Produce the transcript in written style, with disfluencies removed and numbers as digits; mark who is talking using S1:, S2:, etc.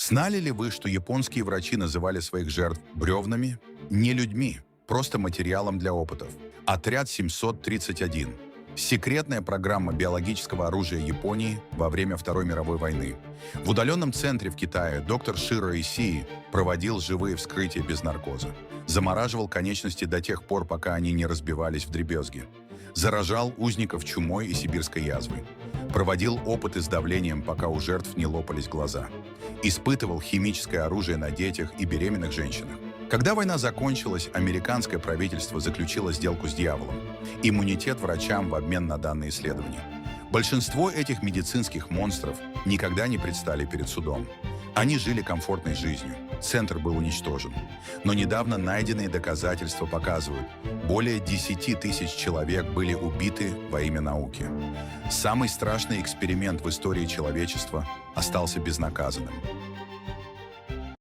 S1: Знали ли вы, что японские врачи называли своих жертв бревнами? Не людьми, просто материалом для опытов. Отряд 731. Секретная программа биологического оружия Японии во время Второй мировой войны. В удаленном центре в Китае доктор Широ Исии проводил живые вскрытия без наркоза. Замораживал конечности до тех пор, пока они не разбивались вдребезги. Заражал узников чумой и сибирской язвой. Проводил опыты с давлением, пока у жертв не лопались глаза. Испытывал химическое оружие на детях и беременных женщинах. Когда война закончилась, американское правительство заключило сделку с дьяволом. Иммунитет врачам в обмен на данные исследования. Большинство этих медицинских монстров никогда не предстали перед судом. Они жили комфортной жизнью. Центр был уничтожен. Но недавно найденные доказательства показывают, более 10 тысяч человек были убиты во имя науки. Самый страшный эксперимент в истории человечества остался безнаказанным.